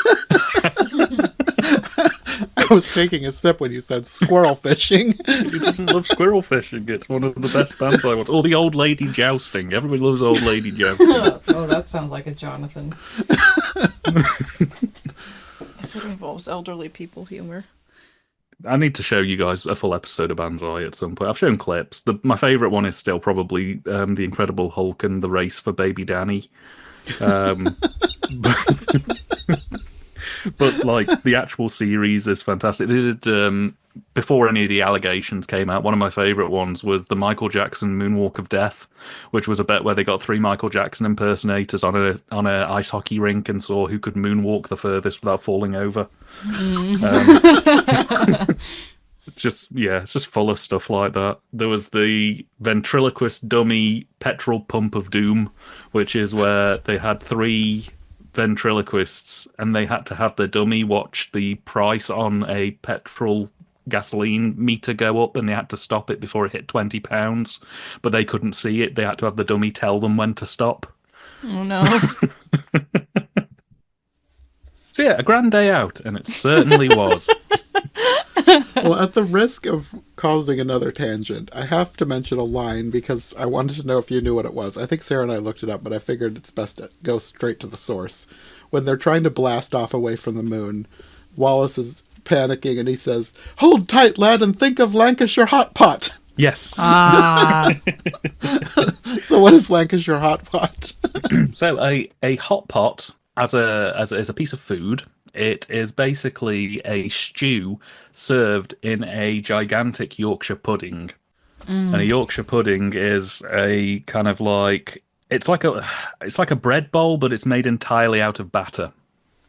I was taking a sip when you said squirrel fishing. Who doesn't love squirrel fishing? It's one of the best Banzai ones. Or the old lady jousting. Everybody loves old lady jousting. Oh, that sounds like a Jonathan. If it involves elderly people humor. I need to show you guys a full episode of Banzai at some point. I've shown clips. My favourite one is still probably The Incredible Hulk and the race for Baby Danny. But like the actual series is fantastic. They did before any of the allegations came out. One of my favourite ones was the Michael Jackson Moonwalk of Death, which was a bet where they got 3 Michael Jackson impersonators on a ice hockey rink and saw who could moonwalk the furthest without falling over. It's just full of stuff like that. There was the ventriloquist dummy petrol pump of doom, which is where they had 3 ventriloquists and they had to have the dummy watch the price on a petrol gasoline meter go up, and they had to stop it before it hit £20, but they couldn't see it. They had to have the dummy tell them when to stop. Oh no. So yeah, a grand day out, and it certainly was. Well, at the risk of causing another tangent, I have to mention a line because I wanted to know if you knew what it was. I think Sarah and I looked it up, but I figured it's best to go straight to the source. When they're trying to blast off away from the moon, Wallace is panicking and he says, "Hold tight, lad, and think of Lancashire Hot Pot." Yes. So what is Lancashire Hot Pot? So a hot pot as a piece of food, it is basically a stew served in a gigantic Yorkshire pudding. And a Yorkshire pudding is a kind of like it's like a bread bowl, but it's made entirely out of batter.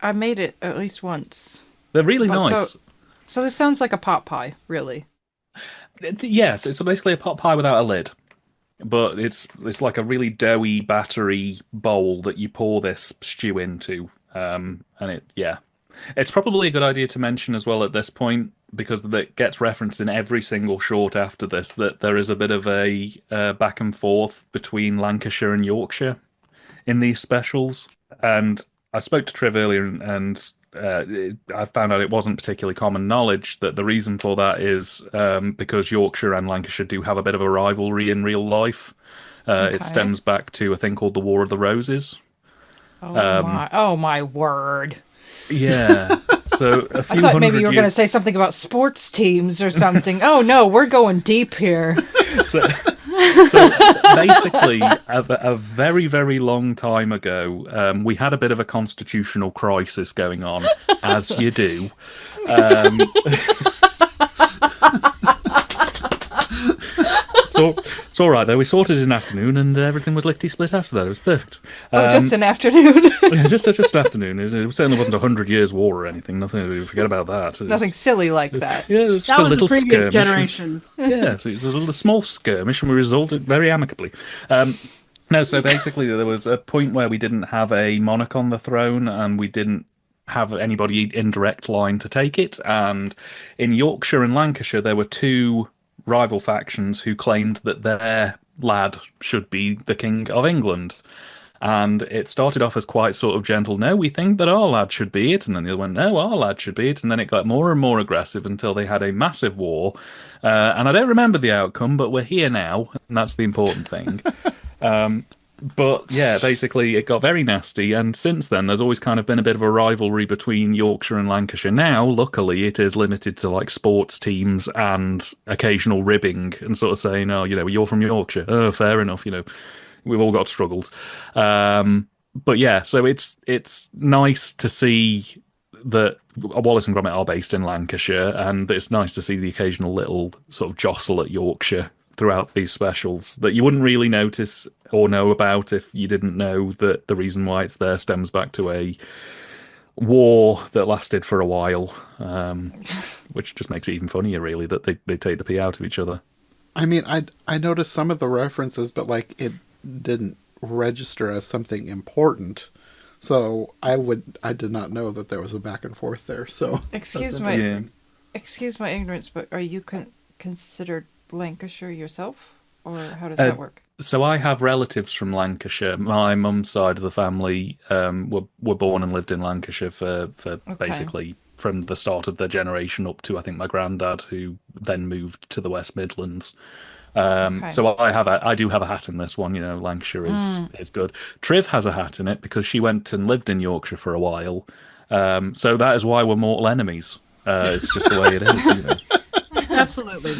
I made it at least once. They're really But nice. So this sounds like a pot pie, really. Yes, it's basically a pot pie without a lid. But it's like a really doughy, battery bowl that you pour this stew into. And it's probably a good idea to mention as well at this point, because it gets referenced in every single short after this, that there is a bit of a back and forth between Lancashire and Yorkshire in these specials. And I spoke to Triv earlier, and I found out it wasn't particularly common knowledge that the reason for that is because Yorkshire and Lancashire do have a bit of a rivalry in real life. It stems back to a thing called the War of the Roses. Oh my word. Yeah. So a few I thought maybe hundred you were going to say something about sports teams or something. Oh no, we're going deep here. So basically, a very, very long time ago, we had a bit of a constitutional crisis going on, as you do. it's all right though. We sorted it in the afternoon, and everything was lickety split after that. It was perfect. Just an afternoon. Yeah, just an afternoon. It certainly wasn't 100 years war or anything. Nothing. Forget about that. Nothing silly like that. Yeah, it was just That a was the little previous skirmish. generation. Yeah, so it was a little small skirmish, and we resolved it very amicably. No, so basically there was a point where we didn't have a monarch on the throne, and we didn't have anybody in direct line to take it. And in Yorkshire and Lancashire, there were two rival factions who claimed that their lad should be the King of England. And it started off as quite sort of gentle, no, we think that our lad should be it. And then the other went, no, our lad should be it. And then it got more and more aggressive until they had a massive war. And I don't remember the outcome, but we're here now. And that's the important thing. But yeah, basically it got very nasty. And since then, there's always kind of been a bit of a rivalry between Yorkshire and Lancashire. Now, luckily, it is limited to like sports teams and occasional ribbing and sort of saying, oh, you're from Yorkshire. Oh, fair enough. We've all got struggles. But yeah, so it's nice to see that Wallace and Gromit are based in Lancashire, and it's nice to see the occasional little sort of jostle at Yorkshire throughout these specials that you wouldn't really notice or know about if you didn't know that the reason why it's there stems back to a war that lasted for a while, which just makes it even funnier, really, that they take the pee out of each other. I mean, I noticed some of the references, but like it didn't register as something important. So I did not know that there was a back and forth there. So Excuse my ignorance, but are you considered Lancashire yourself, or how does that work? So I have relatives from Lancashire. My mum's side of the family were born and lived in Lancashire for basically from the start of their generation up to I think my granddad, who then moved to the West Midlands. So I do have a hat in this one. Lancashire is good. Triv has a hat in it because she went and lived in Yorkshire for a while. So that is why we're mortal enemies. It's just the way it is. Absolutely.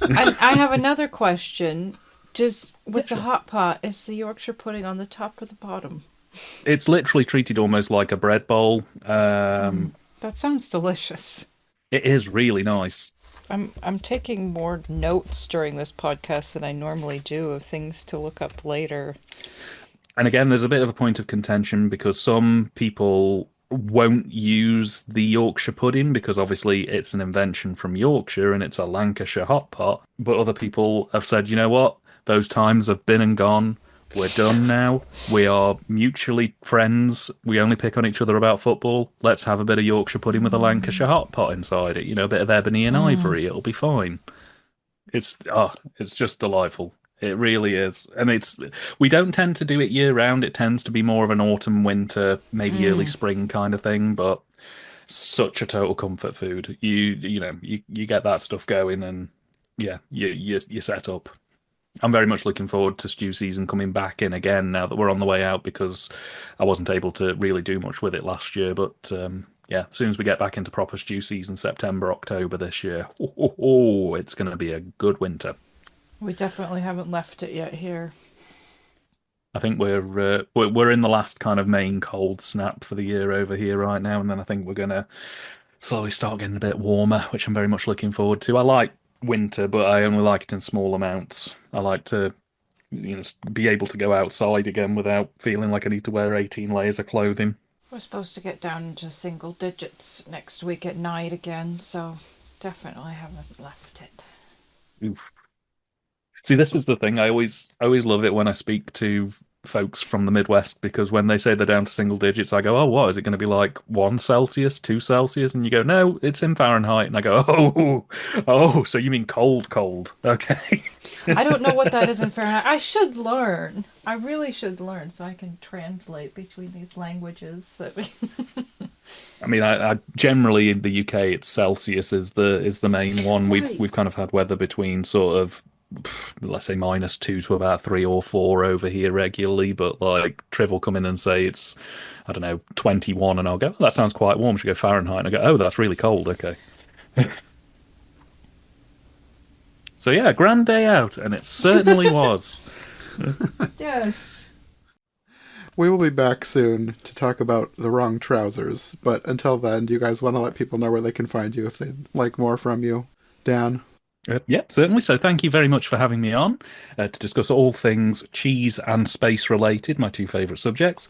I have another question. Just with the hot pot, is the Yorkshire pudding on the top or the bottom? It's literally treated almost like a bread bowl. That sounds delicious. It is really nice. I'm taking more notes during this podcast than I normally do of things to look up later. And again, there's a bit of a point of contention because some people won't use the Yorkshire pudding because obviously it's an invention from Yorkshire and it's a Lancashire hot pot. But other people have said, you know what? Those times have been and gone. We're done now. We are mutually friends. We only pick on each other about football. Let's have a bit of Yorkshire pudding with a Lancashire hot pot inside it. A bit of ebony and ivory. It'll be fine. It's just delightful. It really is. And we don't tend to do it year round. It tends to be more of an autumn, winter, maybe early spring kind of thing, but such a total comfort food. You get that stuff going and yeah, you're set up. I'm very much looking forward to stew season coming back in again now that we're on the way out because I wasn't able to really do much with it last year. But yeah, as soon as we get back into proper stew season, September, October this year, it's going to be a good winter. We definitely haven't left it yet here. I think we're in the last kind of main cold snap for the year over here right now, and then I think we're going to slowly start getting a bit warmer, which I'm very much looking forward to. I like winter, but I only like it in small amounts. I like to be able to go outside again without feeling like I need to wear 18 layers of clothing. We're supposed to get down into single digits next week at night again, so definitely haven't left it. Oof. See, this is the thing. I always love it when I speak to folks from the Midwest because when they say they're down to single digits, I go, oh, what? Is it going to be like 1 Celsius, 2 Celsius? And you go, no, it's in Fahrenheit. And I go, oh, so you mean cold. Okay. I don't know what that is in Fahrenheit. I should learn. I really should learn so I can translate between these languages. I mean, I generally in the UK, it's Celsius is the main one. Right. We've kind of had weather between sort of, let's say -2 to about 3 or 4 over here regularly, but like Triv will come in and say it's, I don't know, 21, and I'll go, oh, that sounds quite warm. She'll go Fahrenheit, and I go, oh, that's really cold. Okay. So yeah, grand day out, and it certainly was. Yes. We will be back soon to talk about the wrong trousers, but until then, do you guys want to let people know where they can find you if they'd like more from you? Dan? Yep, certainly. So thank you very much for having me on to discuss all things cheese and space related, my two favourite subjects.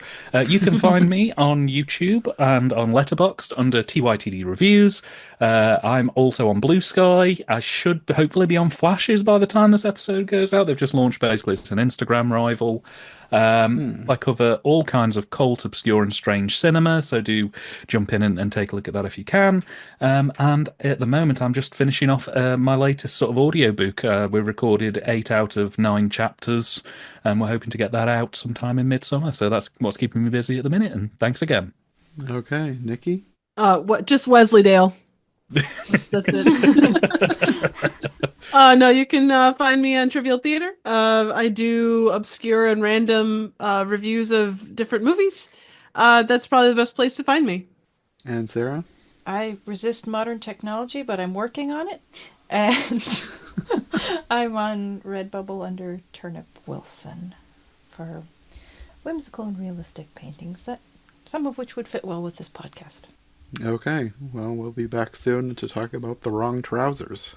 You can find me on YouTube and on Letterboxd under TYTD Reviews. I'm also on Blue Sky. I should hopefully be on Flashes by the time this episode goes out. They've just launched basically, it's an Instagram rival. I cover all kinds of cult, obscure, and strange cinema, so do jump in and take a look at that if you can. And at the moment, I'm just finishing off my latest sort of audiobook. We recorded 8 out of 9 chapters, and we're hoping to get that out sometime in midsummer. So that's what's keeping me busy at the minute, and thanks again. Okay, Nikki? Just Wesleydale. That's it. No, you can find me on Trivial Theater. I do obscure and random reviews of different movies. That's probably the best place to find me. And Sarah? I resist modern technology, but I'm working on it. And I'm on Redbubble under Turnip Wilson for whimsical and realistic paintings, that some of which would fit well with this podcast. Okay, well, we'll be back soon to talk about The Wrong Trousers.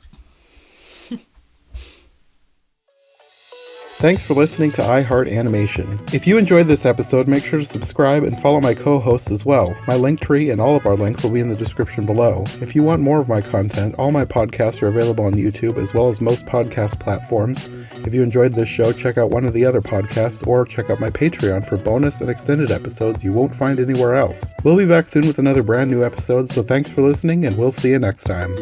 Thanks for listening to iHeart Animation. If you enjoyed this episode, make sure to subscribe and follow my co-hosts as well. My link tree and all of our links will be in the description below. If you want more of my content, all my podcasts are available on YouTube as well as most podcast platforms. If you enjoyed this show, check out one of the other podcasts or check out my Patreon for bonus and extended episodes you won't find anywhere else. We'll be back soon with another brand new episode, so thanks for listening and we'll see you next time.